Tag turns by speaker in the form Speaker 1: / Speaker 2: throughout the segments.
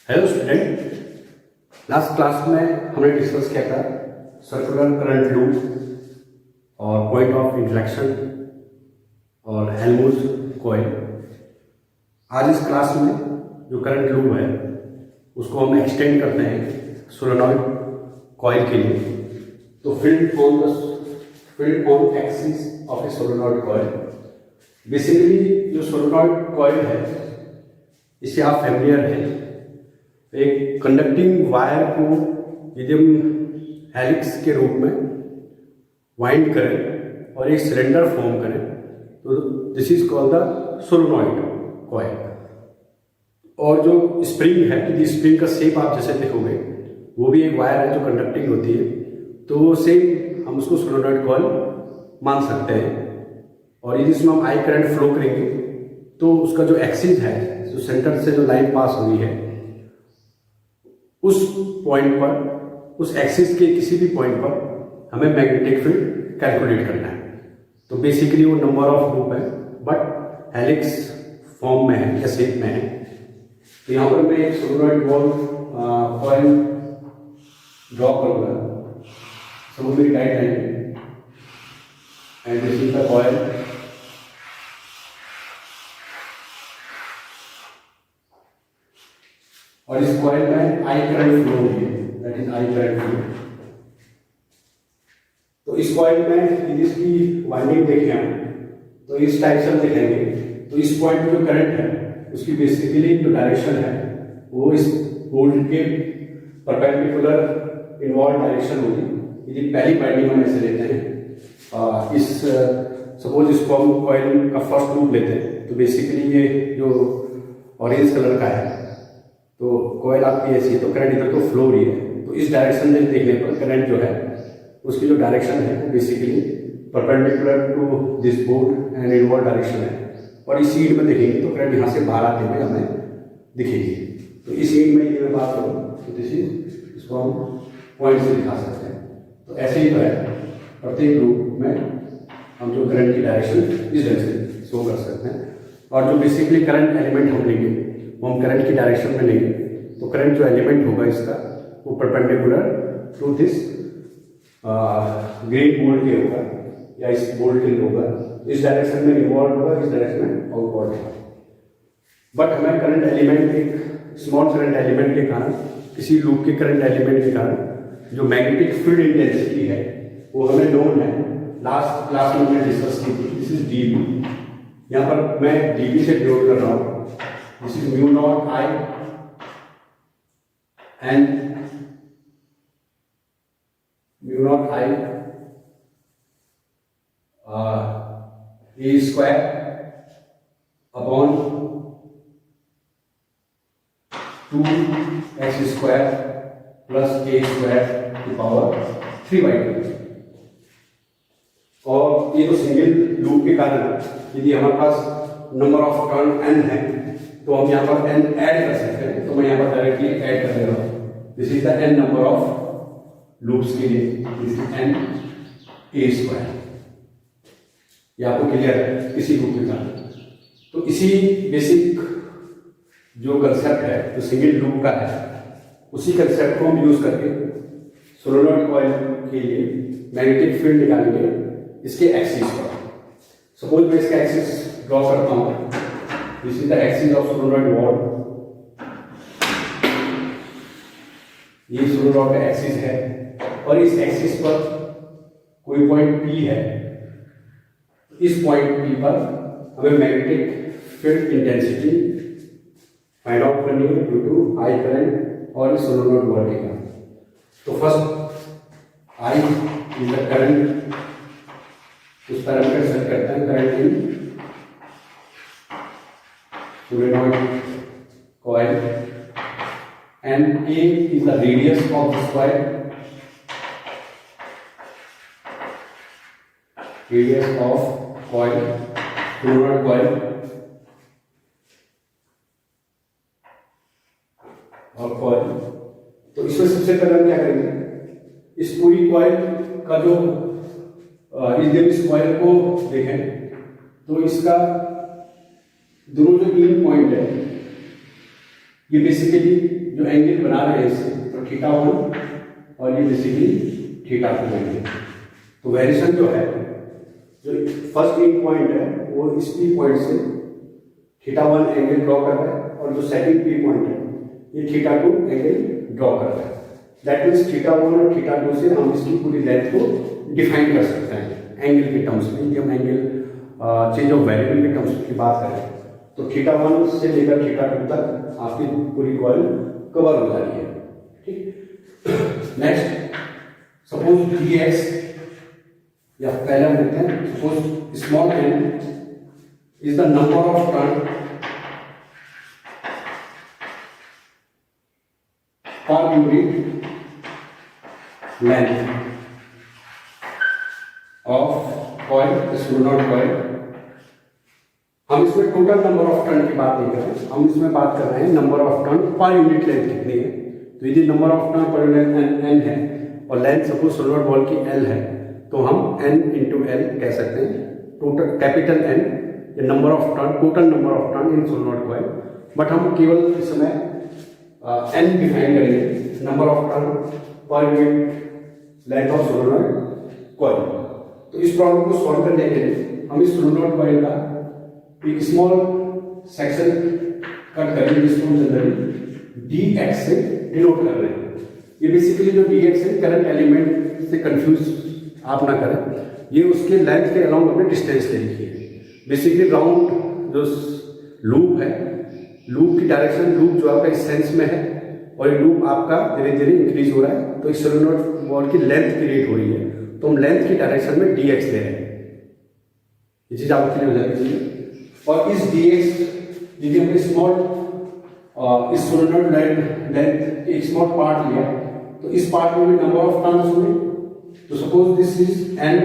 Speaker 1: Hello student, last class में हमने discuss किया था सर्कुलर करंट लूप और पॉइंट ऑफ इंटरेक्शन और हेल्महोल्ट्ज कॉइल। आज इस क्लास में जो करंट लूप है उसको हम एक्सटेंड करते हैं सोलेनॉइड कॉइल के लिए। तो field on axis of A solenoid coil, basically जो सोलेनॉइड कॉइल है इससे आप फैमिलियर हैं। एक कंडक्टिंग वायर को यदि हम हेलिक्स के रूप में वाइंड करें और एक सिलेंडर फॉर्म करें तो this is called the solenoid coil. और जो स्प्रिंग है, यदि स्प्रिंग का शेप आप जैसे देखोगे वो भी एक वायर है जो कंडक्टिंग होती है, तो सेम हम उसको सोलेनॉइड कॉइल मान सकते हैं। और यदि इसमें हम आई करंट फ्लो करेंगे तो उसका जो एक्सिस है, जो सेंटर से जो लाइन पास हुई है उस पॉइंट पर, उस एक्सिस के किसी भी पॉइंट पर हमें मैग्नेटिक फील्ड कैलकुलेट करना है। तो बेसिकली वो नंबर ऑफ लूप है बट हेलिक्स फॉर्म में है या शेप में है। तो यहाँ पर मैं एक सोलेनॉइड बॉल कॉइल ड्रॉ करूँगा। सपोज मेरी tight line and this is the coil. और इस कॉइल में आई करंट फ्लो होगी, that is I current flow. तो इस कॉइल में यदि इसकी वाइंडिंग देखें हम तो इस टाइप से हम देखेंगे तो इस पॉइंट पे जो करंट है उसकी बेसिकली जो डायरेक्शन है वो इस बोल्ट के परपेंडिकुलर इनवॉल्व डायरेक्शन होगी। यदि पहली वाइंडिंग हम ऐसे लेते हैं, इस सपोज इसको हम कॉइल का फर्स्ट लूप लेते हैं तो बेसिकली ये जो ऑरेंज कलर का है तो कॉइल आपकी ऐसी है तो करंट इधर को फ्लो हो रही है। तो इस डायरेक्शन में देखने पर करंट जो है उसकी जो डायरेक्शन है वो basically perpendicular to this board and inward direction है। और इस सीड में देखेंगे तो करंट यहाँ से बाहर आते हुए हमें दिखेगी। तो इस सीड में यदि मैं बात करूँ तो दिस इज, इसको हम पॉइंट से दिखा सकते हैं। तो ऐसे ही तो है, प्रत्येक लूप में हम जो करंट की डायरेक्शन इस डायरेक्शन शो कर सकते हैं। और जो बेसिकली करंट एलिमेंट हम लेंगे वो हम करंट की डायरेक्शन में लेंगे तो करंट जो एलिमेंट होगा इसका वो perpendicular to this green bolt के होगा या इस बोल्ट के होगा, इस डायरेक्शन में इन्वॉल्व होगा, इस डायरेक्शन में आउटवर्ड होगा। बट हमें करंट एलिमेंट, एक स्मॉल करंट एलिमेंट के कारण, किसी लूप के करंट एलिमेंट के कारण जो मैग्नेटिक फील्ड इंटेंसिटी है वो हमें नोन है। लास्ट क्लास में हमने डिस्कस की थी, दिस इज डीबी। यहाँ पर मैं डीबी से डिनोट कर रहा हूँ। This is mu naught I and mu naught I A square upon 2x square plus a square to power 3/2। और ये तो सिंगल लूप के कारण यदि हमारे पास नंबर ऑफ टर्न n है तो हम यहाँ पर n ऐड कर सकते हैं। तो मैं यहाँ पर डायरेक्टली ऐड कर दे रहा हूँ। This is the n number of loops के लिए, this is n a square. ये आपको क्लियर है किसी लूप के कारण। तो इसी बेसिक जो कंसेप्ट है जो सिंगल लूप का है उसी कंसेप्ट को हम यूज करके सोलेनॉइड कॉइल के लिए मैग्नेटिक फील्ड निकालेंगे इसके एक्सिस पर। सपोज मैं इसका एक्सिस ड्रॉ करता हूँ। This is the axis of solenoid wall। ये सोलेनॉइड का एक्सिस है और इस एक्सिस पर कोई पॉइंट P है। इस पॉइंट P पर हमें magnetic field intensity find out करनी है ड्यू टू आई करंट और इस सोलेनॉइड वॉल के कारण। तो first I is the current, उस पैरामीटर सेट करते हैं current in solenoid coil, and A is the radius of this coil, radius of coil, solenoid coil, और coil। तो इसमें सबसे पहले हम क्या करेंगे, इस पूरी कॉइल का जो इस कॉइल को देखें तो इसका दोनों जो इन पॉइंट है ये बेसिकली जो एंगल बना रहे हैं इससे, तो θ1 और ये बेसिकली θ2 एंगल। तो वेरिएशन जो है, जो फर्स्ट एक पॉइंट है वो इस पी पॉइंट से θ1 एंगल ड्रॉ कर रहा है, और जो सेकंड पी पॉइंट है ये θ2 एंगल ड्रॉ कर रहा है। दैट मीन्स θ1 और θ2 से हम इसकी पूरी लेंथ को डिफाइन कर सकते हैं एंगल के टर्म्स में। जब एंगल चेंज ऑफ वेरिएबल के टर्म्स की बात करें तो θ1 से लेकर θ2 तक आपकी पूरी कॉइल कवर हो जा रही है। ठीक, नेक्स्ट सपोज dx, या पहले हम देखते हैं, suppose small n is the number of turn per unit length of coil, solenoid coil. हम इसमें टोटल नंबर ऑफ टर्न की बात नहीं कर रहे हैं, हम इसमें बात कर रहे हैं number of turn per unit length कितनी है। तो यदि number of turn per unit n है और लेंथ सपोज सोलेनॉइड बॉल की l है, तो हम n इंटू l कह सकते हैं, total capital N, number of turn, total number of turn in solenoid coil. But हम केवल इस समय n डिफाइन करेंगे, number of turn per unit length of solenoid coil. तो इस प्रॉब्लम को सॉल्व करने के लिए हम इस सोलेनॉइड कॉइल का एक स्मॉल सेक्शन कट करेंगे, जिसको हम जनरली dx से डिनोट कर रहे हैं। ये बेसिकली जो dx है, करंट एलिमेंट से कंफ्यूज आप ना करें, ये उसके लेंथ के अलाउंग हमने डिस्टेंस ले लिखी है। बेसिकली राउंड जो लूप है, लूप की डायरेक्शन, लूप जो आपका इस सेंस में है और ये लूप आपका धीरे धीरे इंक्रीज हो रहा है, तो इस सोलेनॉइड बॉल की लेंथ क्रिएट हो रही है, तो हम लेंथ की डायरेक्शन में dx ले रहे हैं। ये चीज आपको क्लियर हो जानी चाहिए। और इस dx यदि हमने स्मॉल इस सोलेनॉइड लेंथ एक स्मॉल पार्ट लिया, तो इस पार्ट में भी नंबर ऑफ टर्न्स हुए। तो suppose this is n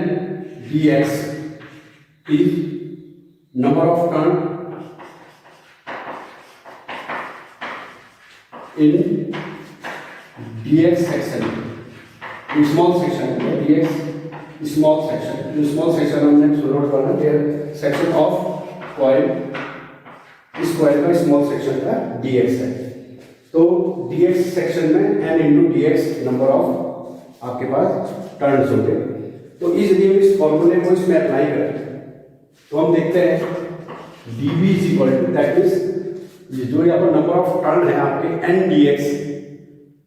Speaker 1: dx is number of turn in dx section, small section dx small section, small section हमने सोलेनॉइड करना है, सेक्शन ऑफ कॉइल, इस कॉइल का स्मॉल सेक्शन का dx है। तो dx सेक्शन में n into dx number of आपके पास टर्न्स होंगे। तो यदि हम इस फॉर्मूले को इसमें अप्लाई करें तो हम देखते हैं dv is equal to, that means जो यहाँ पर नंबर ऑफ टर्न है आपके n dx,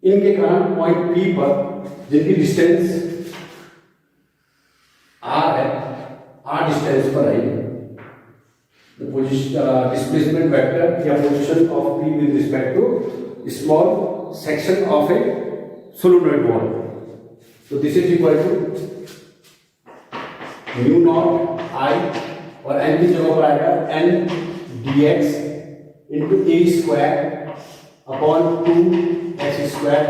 Speaker 1: इनके कारण पॉइंट P पर जिनकी डिस्टेंस r है, r डिस्टेंस पर आई है, displacement vector या position of P with respect to small section of a solenoid ball. So this is equal to mu naught I, और n की जगह पर आएगा n dx into a square upon 2x square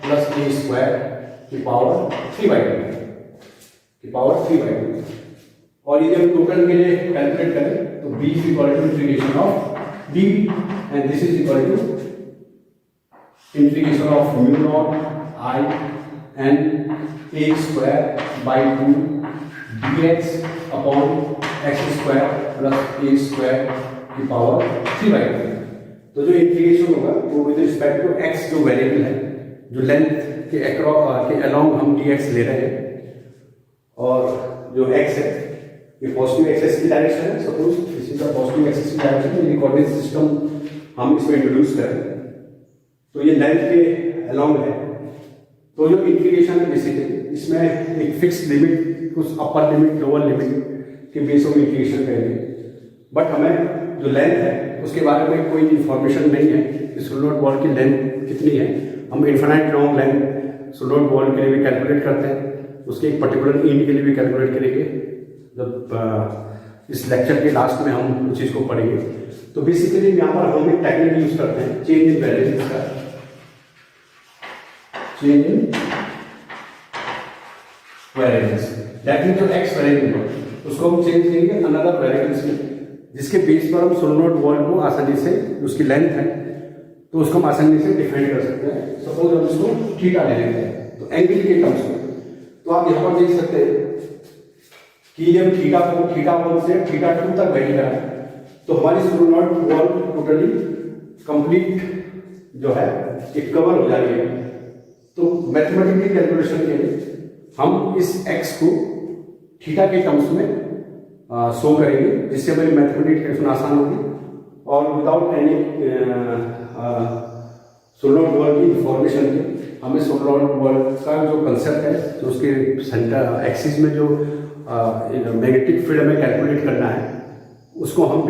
Speaker 1: plus a square की power 3/2 की power 3/2। और यदि हम टोटल के लिए कैलकुलेट करें तो b is equal to integration of dv and this is equal to integration of mu naught I n a square by 2 dx upon x square plus a square की power 3/2। तो जो integration होगा वो with respect to x जो variable है, जो length के along हम dx ले रहे हैं, और जो x है ये पॉजिटिव एक्सेस की डायरेक्शन है। Suppose this is the positive axis की डायरेक्शन, ये कोऑर्डिनेट सिस्टम हम इसमें इंट्रोड्यूस करें तो ये लेंथ के अलोंग है। तो जो इंटीग्रेशन है बेसिकली इसमें एक फिक्स लिमिट, कुछ अपर लिमिट लोअर लिमिट के बेस ऑफ इंटीग्रेशन करेंगे। बट हमें जो लेंथ है उसके बारे में कोई इंफॉर्मेशन नहीं है कि सोलेनॉइड बॉल की लेंथ कितनी है। हम infinite long length solenoid ball के लिए भी कैलकुलेट करते हैं, उसके एक पर्टिकुलर इंड के लिए भी कैलकुलेट करेंगे जब इस लेक्चर के लास्ट में हम उस चीज़ को पढ़ेंगे। तो बेसिकली यहाँ पर हम एक टेक्निक यूज करते हैं चेंज इन वेरिएबल्स का, change in variables, that means जो एक्स वेरिएबल है उसको हम चेंज करेंगे अनदर वेरिएबल्स में, जिसके बेस पर हम सोलेनॉइड बॉल को आसानी से, उसकी लेंथ है तो उसको हम आसानी से डिफाइन कर सकते हैं। सपोज हम इसको थीटा ले लेते हैं तो एंगल के टर्म्स में, तो आप यहाँ पर देख सकते हैं कि जब थीटा को θ1 से θ2 तक वेरी करा तो हमारी सोलेनॉइड बॉल टोटली कंप्लीट जो है एक कवर हो जाएगी। तो मैथमेटिकली कैलकुलेशन के लिए हम इस x को थीटा के टर्म्स में शो करेंगे, जिससे हमारी मैथमेटिकल कैलकुलेशन आसान होगी और विदाउट एनी सोलनॉइड बॉल की इंफॉर्मेशन की हमें सोलनॉइड बॉल का जो कंसेप्ट है, जो उसके सेंटर एक्सिस में जो मैग्नेटिक फील्ड हमें कैलकुलेट करना है, उसको हम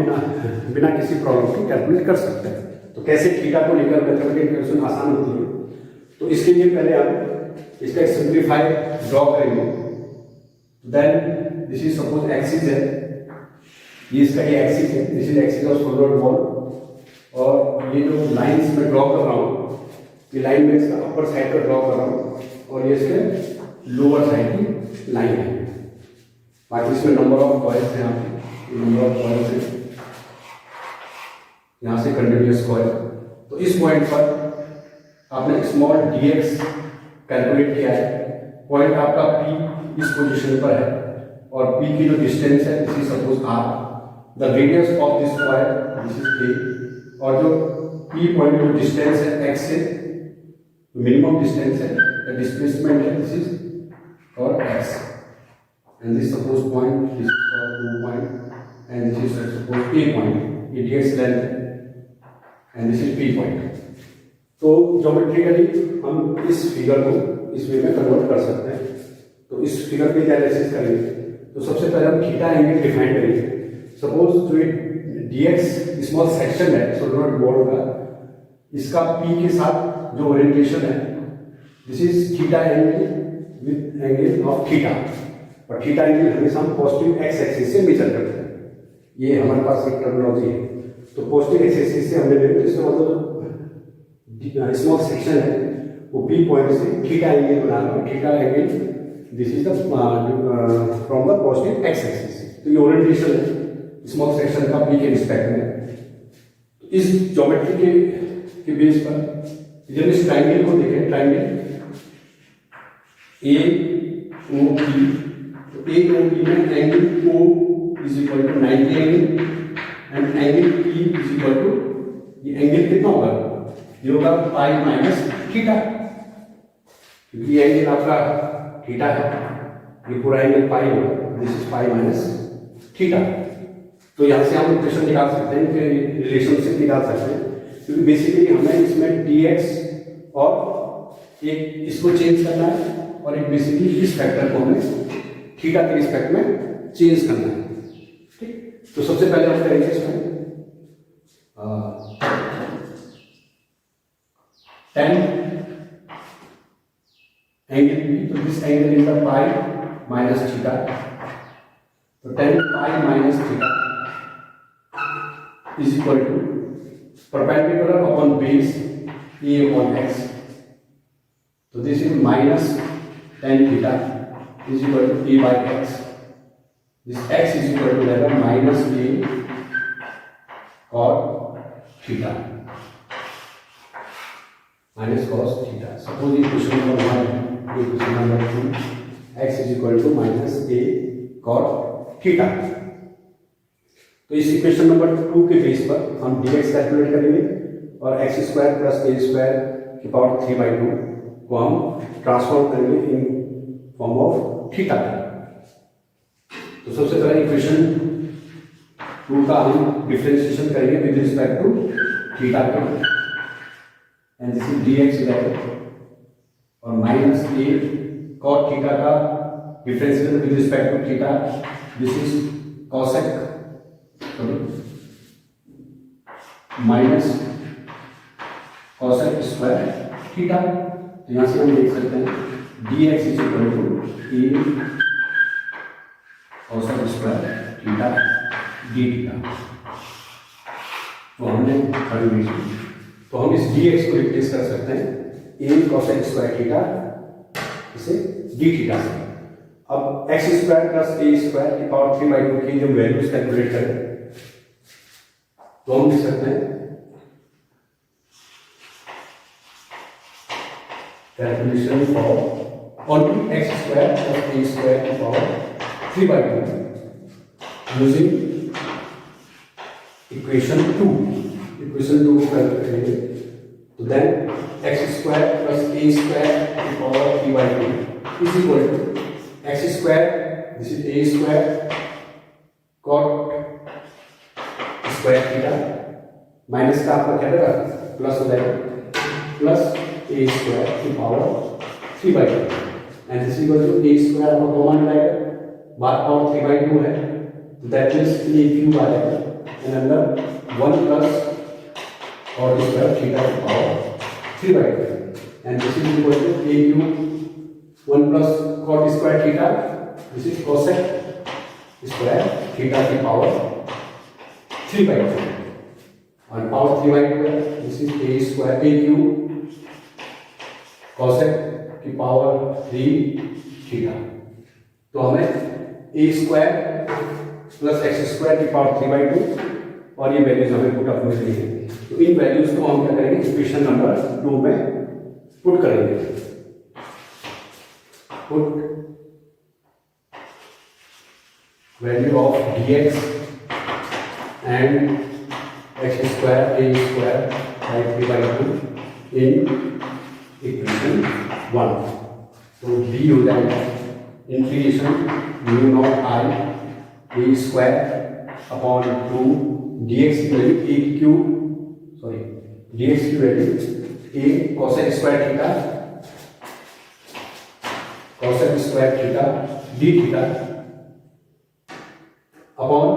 Speaker 1: बिना किसी प्रॉब्लम के कैलकुलेट कर सकते हैं। तो कैसे थीटा को लेकर मैथमेटिकल कैलकुलेशन आसान होती है, तो इसके लिए पहले हम इसका एक सिंप्लीफाइड ड्रॉ करेंगे। Then this is suppose axis है, ये इसका ये एक्सिस है, this is axis of solenoid ball, और ये जो लाइंस में ड्रॉ कर रहा हूँ, ये लाइन में इसका अपर साइड का ड्रॉ कर रहा हूँ और ये इसके लोअर साइड की लाइन है। बाकी इसमें नंबर ऑफ कॉइल्स हैं, यहाँ पे नंबर ऑफ कॉइल्स है, यहाँ से कंटिन्यूअस कॉइल। तो इस पॉइंट पर आपने स्मॉल dx कैलकुलेट किया है। पॉइंट आपका P इस पोजीशन पर है और P की जो डिस्टेंस है this is suppose r, the radius of this point this is a, और जो P पॉइंट जो डिस्टेंस है x से मिनिमम डिस्टेंस है, द डिस्प्लेसमेंट है दिस इज और x, and this suppose point, this is called 2 point, and this is suppose a point, it dx length, and this is p point। तो geometrically हम इस figure को इस वे में convert कर सकते हैं। तो इस फिगर पे क्या एनालिसिस करेंगे, तो सबसे पहले हम थीटा एंगल डिफाइन करेंगे। सपोज जो dx स्मॉल सेक्शन है सोलनॉइड बॉल का, इसका p के साथ जो ओरिएंटेशन है this is theta angle with angle of theta, और थीटा एंगल हमेशा हम पॉजिटिव एक्स एक्सिस से मेजर करते हैं। ये हमारे पास एक टर्मिनोलॉजी है। तो पॉजिटिव एक्स एक्सिस से हमने ले, इसका मतलब स्मॉल सेक्शन है वो बी पॉइंट से थीटा एंगल बना रहा है। Theta angle this is the from the positive x axis. तो ये ओरिएंटेशन है स्मॉल सेक्शन का बी के रिस्पेक्ट में। तो इस ज्योमेट्री के बेस पर जब इस ट्राइंगल को देखें, triangle A O B, AOB में angle O is equal to 90 angle and angle P is equal to, ये एंगल कितना होगा, ये होगा पाई माइनस थीटा, क्योंकि ये एंगल आपका थीटा है, ये पूरा एंगल पाई होगा, this is pi minus theta. तो यहाँ से हम इक्वेशन निकाल सकते हैं, रिलेशनशिप निकाल सकते हैं, क्योंकि बेसिकली हमें इसमें dx और एक इसको चेंज करना है और एक बेसिकली इस फैक्टर को हमें थीटा के रिस्पेक्ट में चेंज करना है। ठीक, तो सबसे पहले हम करेंगे इसमें tan एंगल P, तो this angle is the pi minus theta, तो tan pi minus theta is equal to perpendicular upon base a upon x, तो this is minus tan theta is equal to a by x. This x is equal to level minus a cos theta minus cos theta. Suppose equation number 1, equation number 2, x is equal to minus a cos theta. तो इस equation number 2 के base पर हम dx calculate करेंगे और x square plus a square की power 3/2 को हम ट्रांसफॉर्म करेंगे इन फॉर्म ऑफ थीटा। तो सबसे पहले इक्वेशन 2 का हम डिफरेंशिएशन करेंगे विद रिस्पेक्ट टू थीटा का, एंड दिस इज dx और माइनस a cos थीटा का differentiation with respect to theta, this is cosec minus cosec square theta. तो यहां से हम देख सकते हैं dx is equal to a cosec square theta d theta. तो हमने तो हम इस dx को रिप्लेस कर सकते हैं a cosec स्क्वायर थीटा इसे d थीटा से। अब x square plus a square की पावर 3/2 की जो वैल्यूज कैलकुलेट करें तो हम लिख सकते हैं calculation for onto x square plus a square की पावर 3/2 यूजिंग इक्वेशन 2 को कैलकुलेट करेंगे तो देन एक्स स्क्वायर प्लस ए स्क्वायर की power 3/2 is equal to x square, this is a square cot square theta minus का आपका क्या रहेगा plus हो जाएगा प्लस ए स्क्वायर की power 3/2 and this is equal to a square आपका कॉमन रहेगा, बाहर पावर 3/2 है तो दैट मीन्स ए क्यूब आ जाएगा एंड अंदर 1 प्लस और स्क्वायर थीटा की power 3/2 and this is equal to a cube 1 plus cot square theta, this is cosec square theta की पावर 3/2 और पावर 3/2 है, this is a square a cube cosec की power 3 theta. तो हमें a square plus x square की power 3/2 और ये values हमें पुट अप में करनी है। तो इन वैल्यूज को हम क्या करेंगे इक्वेशन नंबर 2 में पुट करेंगे। Put value of dx and X square A square by 3/2 in equation 1। तो डी हो जाएगा integration mu nought I A square upon 2 dx की value A cube sorry dx की value A cosec square theta cosec square theta D theta upon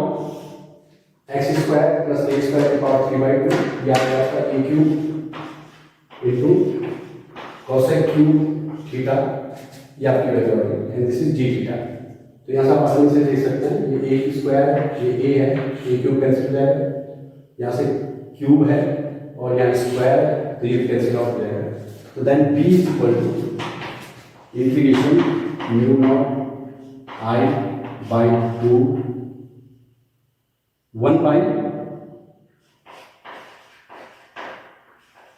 Speaker 1: X square plus A square की power 3/2 या आपका A cube into cosec cube theta ये आपकी value है and this is G theta. तो यहाँ से आप आसानी से देख सकते हैं ये ए स्क्वायर ये ए है, ए क्यूब कैंसिल हो जाएगा, यहाँ से क्यूब है और यहाँ स्क्वायर तो ये कैंसिल आउट हो जाएगा। तो then B is equal to integration mu nought I by 2 1 by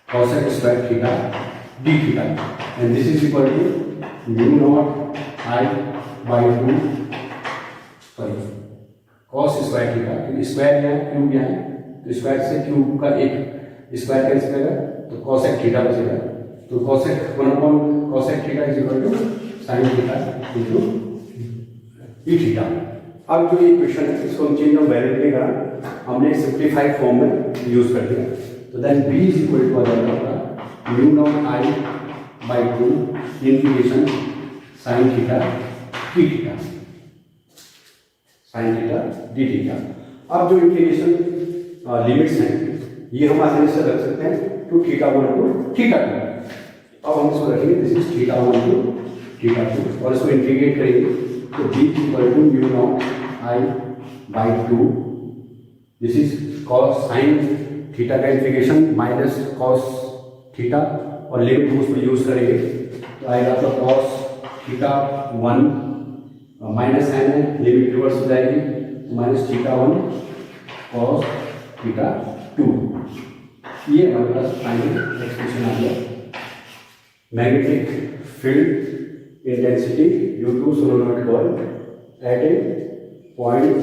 Speaker 1: cosec square theta D theta and this is equal to mu nought I by 2 sorry cos square theta क्योंकि square यहाँ cube यहाँ है तो square से cube का एक square cancel करेगा तो कोसेक थीटा बचेगा। तो cosec 1 cosec theta is equal to sine theta into e theta. अब जो ये क्वेश्चन है इसको हम चेंज ऑफ वैल्यू का हमने सिंप्लीफाइड फॉर्म में यूज कर दिया। तो then B is equal to आ जाएगा mu nought I by 2 integration sine theta D theta sine theta D theta. अब जो इंटीग्रेशन लिमिट्स हैं ये हम आसानी से रख सकते हैं टू थीटा 1 टू थीटा 2। अब हम इसको रखेंगे this is theta 1 to theta 2 और इसको इंटीग्रेट करेंगे तो B equal to mu nought I by 2 this is cos sine theta का इंटीग्रेशन माइनस कॉस थीटा और लिमिट हम उसमें यूज करेंगे तो आएगा तो कॉस थीटा 1 माइनस साइन है लिमिट रिवर्स हो जाएगी तो माइनस थीटा 1 कॉस थीटा 2। ये हमारे पास फाइनल एक्सप्रेशन आ गया। Magnetic field intensity due to solenoid coil at point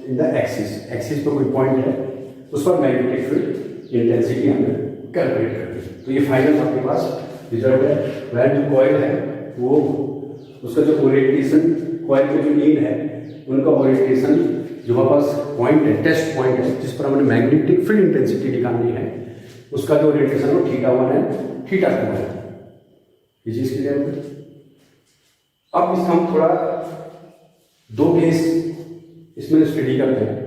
Speaker 1: in the axis पर कोई पॉइंट है उस पर मैग्नेटिक फील्ड इंटेंसिटी हमें कैलकुलेट करनी है। तो ये फाइनल आपके पास रिजल्ट है। वह जो कॉइल है वो उसका जो ओरिएंटेशन कॉइल के जो इन है उनका ओरिएंटेशन जो हमारे पास पॉइंट है टेस्ट पॉइंट है जिस पर हमें मैग्नेटिक फील्ड इंटेंसिटी निकालनी है उसका जो ओरिएंटेशन है थीटा 1 है थीटा 2 है। ये चीज क्लियर है। अब इसका हम थोड़ा 2 केस इसमें स्टडी करते हैं।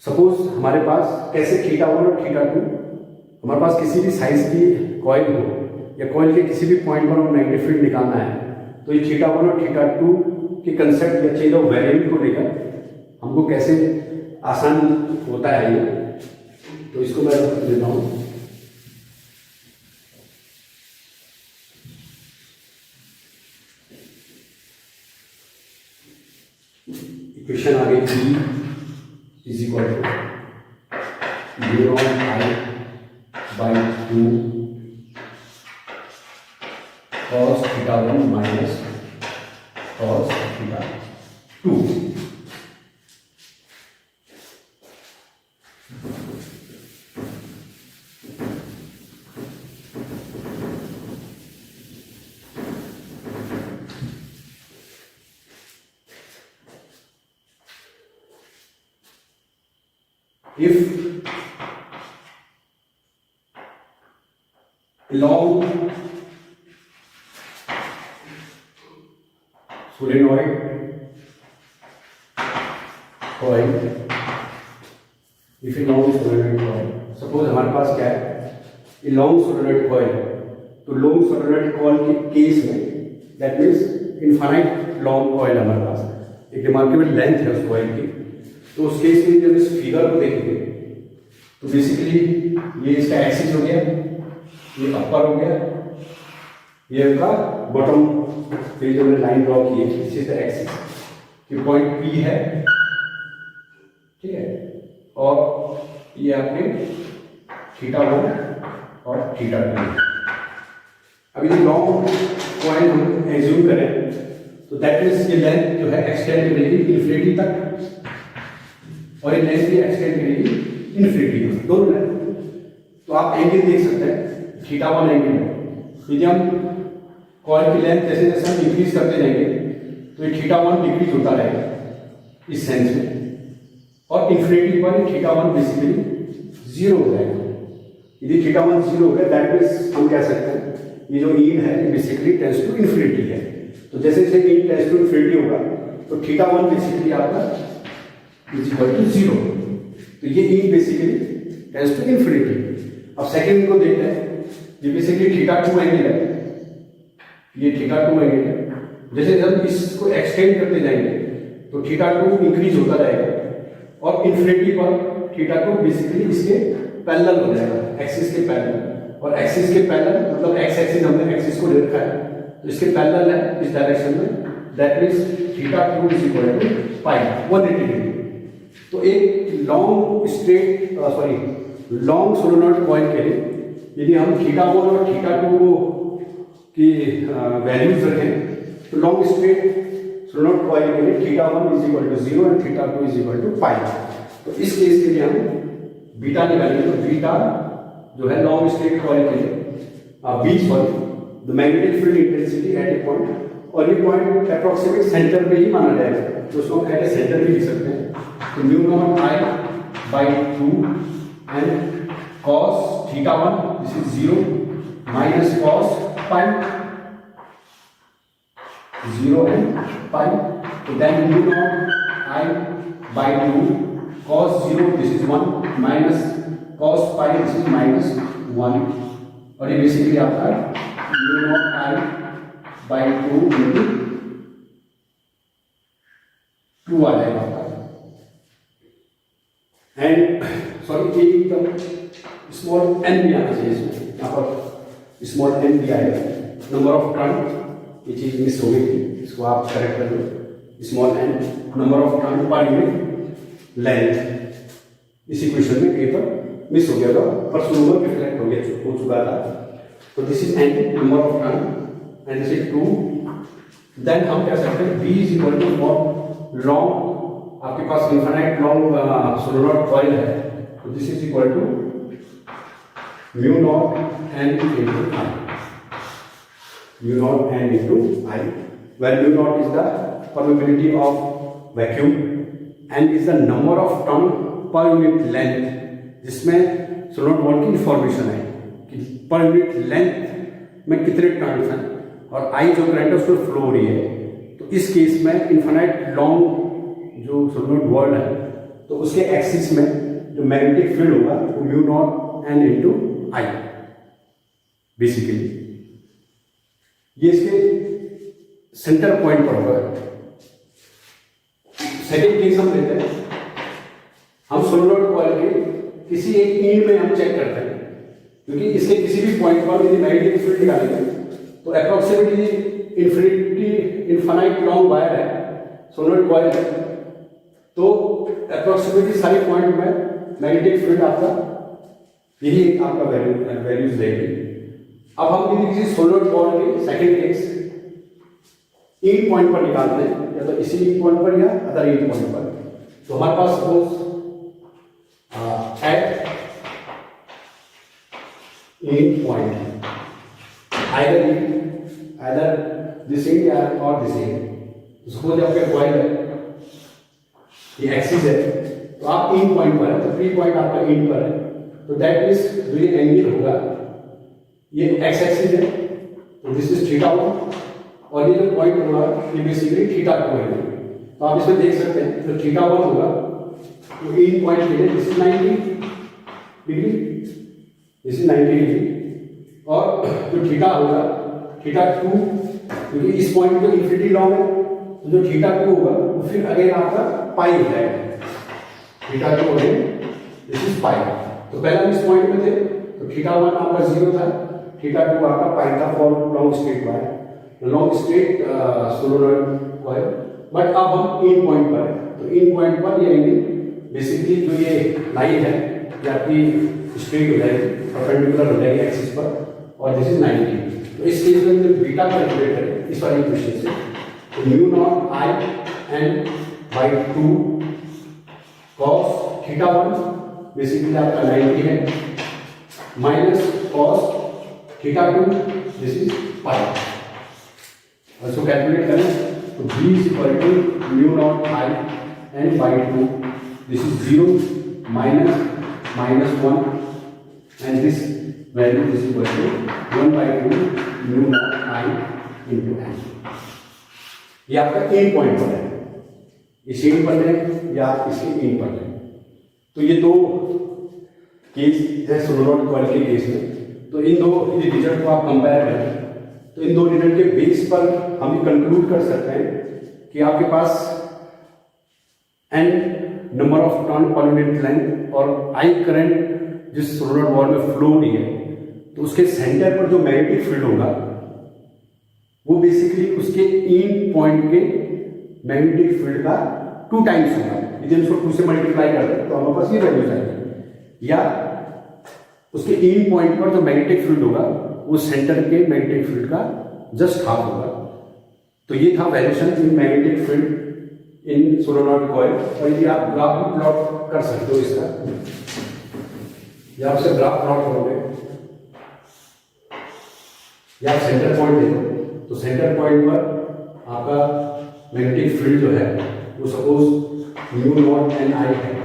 Speaker 1: सपोज हमारे पास कैसे थीटा 1 और थीटा 2 हमारे पास किसी भी साइज की कॉइल हो या कॉइल के किसी भी पॉइंट पर हमें मैग्नेटिक फील्ड निकालना है तो ये थीटा 1 और थीटा 2 के कंसेप्ट या चेंज ऑफ वेरिएबल को लेकर हमको कैसे आसान होता है ये। तो इसको मैं देता हूँ। इक्वेशन आ गई E is equal to mu nought I by 2 cos theta 1 minus cos theta 2। if long solenoid coil, if a long solenoid coil, suppose हमारे पास क्या है, ये लॉन्ग सोलोनॉइड कॉइल, तो लॉन्ग सोलोनॉइड कॉइल के केस में that means infinite long coil हमारे पास, एक remarkable length है उस कॉइल की। तो उस केस में जब इस फिगर को देखेंगे तो बेसिकली ये इसका एक्सिस हो गया, ये अपर हो गया, ये इसका बॉटम, फिर जो मैंने लाइन ड्रॉ की है इसी से एक्सिस, ये पॉइंट पी है, ठीक है, और ये आपके थीटा 1 और थीटा 2। अभी ये लॉन्ग कॉइल हम एज्यूम करें तो दैट मीन्स ये लेंथ जो है एक्सटेंड करेगी इन्फिनिटी तक और ये लेंथ भी एक्सटेंड करेगी इन्फिनिटी तक, दोनों लेंथ। तो आप एंगल देख सकते हैं, थीटा 1 एंगल है, यदि हम कॉइल की लेंथ जैसे जैसे हम इंक्रीज करते जाएंगे तो ये थीटा 1 डिक्रीज होता रहेगा इस सेंस में, और इन्फिनिटी पर थीटा 1 बेसिकली जीरो हो जाएगा। यदि थीटा 1 जीरो हो गया दैट मीन्स हम कह सकते हैं ये जो ईड है ये बेसिकली टेंड्स टू इन्फिनिटी है। तो जैसे जैसे ईड टेंड्स टू इन्फिनिटी होगा तो थीटा 1 बेसिकली आपका इज इक्वल टू जीरो, तो ये ईड बेसिकली टेंड्स टू इन्फिनिटी। अब सेकंड को देखते हैं, ये बेसिकली थीटा 2 एंगल है, ये थीटा 2 एंगल है, जैसे हम इसको एक्सटेंड करते जाएंगे तो थीटा 2 इंक्रीज होता जाएगा और इन्फिनिटी पर थीटा 2 बेसिकली इसके पैरेलल हो जाएगा, एक्सिस के पैरेलल, और एक्सिस के पैरेलल मतलब एक्स एक्सिस हमने एक्सिस को ले रखा है तो इसके पैरेलल है इस डायरेक्शन में, that means theta 2 is equal to pi 180 degree. तो एक long straight long solenoid coil के लिए यदि हम थीटा 1 और थीटा 2 की वैल्यूज रखें तो लॉन्ग स्ट्रेट सोलोनॉइड कॉइल के लिए theta 1 is equal to 0 and theta 2 is equal to pi. तो इस केस के लिए हम बीटा निकालेंगे, तो बीटा जो है लॉन्ग स्ट्रेट कॉइल के लिए बीच पर the magnetic field intensity at A point, और ये पॉइंट अप्रोक्सीमेट सेंटर पे ही माना जाएगा, तो उसको एट ए सेंटर भी लिख सकते हैं। तो mu nought I by 2 and cos theta 1 this is 0 minus cos pi 0 and pi, तो then mu nought I by 2 cos 0 this is 1 minus cos pi this is minus 1, और ये बेसिकली आपका mu nought I by 2 into 2 आ जाएगा आपका। And sorry ये एकदम small N भी आना चाहिए इसमें, यहाँ पर स्मॉल एन भी आएगा, नंबर ऑफ टर्न, ये चीज मिस हो गई थी, इसको आप करेक्ट कर दो, small n number of turn per unit length. इस इक्वेशन में कहीं पर मिस हो गया था, पर सोलर रिफ्लेक्ट हो चुका था। तो this is n number of turn and this is 2, then हम कह सकते हैं B is equal to for long, आपके पास इनफाइनाइट लॉन्ग सोलोनॉइड कॉइल है, तो this is equal to mu nought n into I, mu nought n into I, where mu nought is the permeability of vacuum and is the number of turn per unit length, जिसमें solenoid coil की information है कि पर unit length में कितने turns हैं, और आई जो करंट है उसमें फ्लो हो रही है। तो इस केस में इनफाइनाइट लॉन्ग जो सोलोनॉइड कॉइल है तो उसके एक्सिस में जो मैग्नेटिक फील्ड होगा वो mu nought n into I basically, ये इसके सेंटर पॉइंट पर होगा। सेकेंड केस हम लेते हैं, हम सोलोनॉइड कॉइल के किसी एक एंड में हम चेक करते हैं, क्योंकि इसके किसी भी पॉइंट पर यदि मैग्नेटिक फील्ड निकालेंगे तो अप्रोक्सीमेटली इनफाइनाइट लॉन्ग वायर है, सोलोनॉइड कॉइल है, तो अप्रोक्सीमेटली सारे पॉइंट में मैग्नेटिक फील्ड आपका यही आपका वैल्यूज देगी। अब हम यदि किसी सोलोनॉइड कॉइल के सेकेंड केस एंड पॉइंट पर निकालते हैं, या तो इसी एंड पॉइंट पर या अदर एंड पॉइंट पर, तो हमारे पास suppose at end point either this end or this end, suppose आपका कॉइल है, ये एक्सिस है, तो आप इन पॉइंट पर है, तो फ्री पॉइंट आपका इन पर है, तो दैट मीन्स जो ये एंगल होगा ये एक्स एक्सिस है, तो दिस इज थीटा 1 और ये जो पॉइंट होगा ये बेसिकली थीटा 2 है। तो आप इसमें देख सकते हैं तो थीटा 1 होगा तो इन पॉइंट के लिए this is 90 degree, this is 90 degree, और जो थीटा होगा थीटा 2, क्योंकि इस पॉइंट को इन्फिनिटी लॉन्ग है तो जो थीटा 2 होगा वो फिर अगेन आपका पाई हो जाएगा, थीटा 2 अगेन दिस इज पाई। तो पहले हम इस पॉइंट में थे तो थीटा 1 आपका 0 था, थीटा 2 आपका पाई था for long straight wire, long straight solenoid coil. But अब हम इन पॉइंट पर है, तो इन पॉइंट पर ये एंगल बेसिकली जो ये लाइन है ये आपकी स्ट्रेट हो जाएगी, परपेंडिकुलर हो जाएगी एक्सिस पर, और दिस इज 90। तो इस केस में जो बीटा कैलकुलेट करें इस वाली इक्वेशन से, तो mu nought I n by 2 cos theta 1 basically आपका 90 है, minus cos theta 2 this is pi. और इसको कैलकुलेट करें तो b is equal to mu nought I n by 2, this is 0 minus minus 1 and this value is equal to 1 by 2 mu nought I into n. ये आपका and point पर है, इस and पर है या इसके एंड पर है। तो ये दो केस है सोलेनॉइड कॉइल के केस में, तो इन दो रिजल्ट को आप कंपेयर करें तो इन दो रिजल्ट के बेस पर हम ये कंक्लूड कर सकते हैं कि आपके पास n number of turn per unit length और I करंट जिस सोलेनॉइड वॉल में फ्लो हो रही है, तो उसके सेंटर पर जो मैग्नेटिक फील्ड होगा वो बेसिकली उसके इन पॉइंट के मैग्नेटिक फील्ड का 2 टाइम्स होगा। यदि हम उसको 2 से मल्टीप्लाई कर दें तो हमारे पास ये वैल्यू आएगी, या उसके इन पॉइंट पर जो मैग्नेटिक फील्ड होगा वो सेंटर के मैग्नेटिक फील्ड का जस्ट हाफ होगा। तो ये था variation in magnetic field in solenoid coil. और यदि आप ग्राफ भी प्लॉट कर सकते हो इसका, या आप ग्राफ प्लॉट करोगे या आप सेंटर पॉइंट देखो, तो सेंटर पॉइंट पर आपका मैग्नेटिक फील्ड जो है वो सपोज म्यू नॉट एन आई है,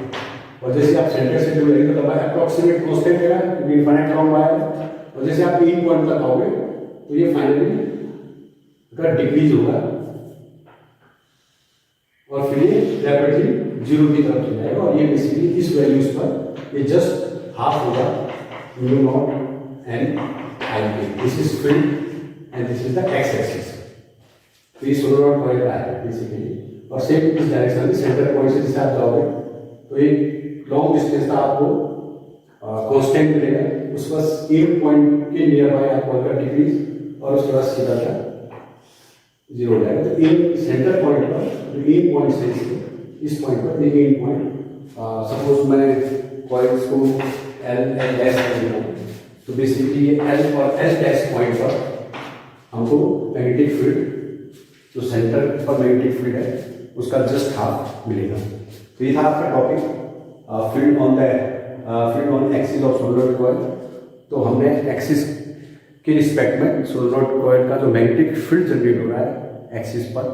Speaker 1: और जैसे आप सेंटर से जो लेंगे तो अप्रोक्सीमेट कांस्टेंट है क्योंकि इनफाइनाइट लॉन्ग वायर है, और जैसे आप इन पॉइंट तक आओगे तो ये फाइनली अगर डिक्रीज होगा और फिर ये रैपिडली 0 की तरफ चला जाएगा, और ये बेसिकली इस वैल्यूज पर ये जस्ट हाफ होगा म्यू नॉट एन आई के। This is field and this is the x axis. तो ये सोलेनॉइड कॉइल का है बेसिकली, और सेम इस डायरेक्शन में सेंटर पॉइंट से जैसे आप जाओगे तो एक लॉन्ग डिस्टेंस का आपको कांस्टेंट मिलेगा, उस बस इन पॉइंट के नियर बाय आपको अगर डिक्रीज और उसके बाद सीधा सा 0 हो जाएगा। तो इन सेंटर पॉइंट पर इन पॉइंट से इस पॉइंट पर इन पॉइंट सपोज मैं कॉइल्स को एल एल डैश कर देता हूँ, तो बेसिकली ये एल और एल डैश पॉइंट पर हमको मैग्नेटिक फील्ड जो सेंटर पर मैग्नेटिक फील्ड है उसका जस्ट हाफ मिलेगा। तो ये था आपका topic field on axis of solenoid coil. तो हमने एक्सिस के रिस्पेक्ट में सोलेनॉइड कॉइल का जो मैग्नेटिक फील्ड जनरेट हो रहा है एक्सिस पर,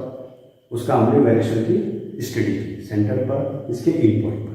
Speaker 1: उसका हमने वेरिएशन की स्टडी की सेंटर पर इसके एंड पॉइंट।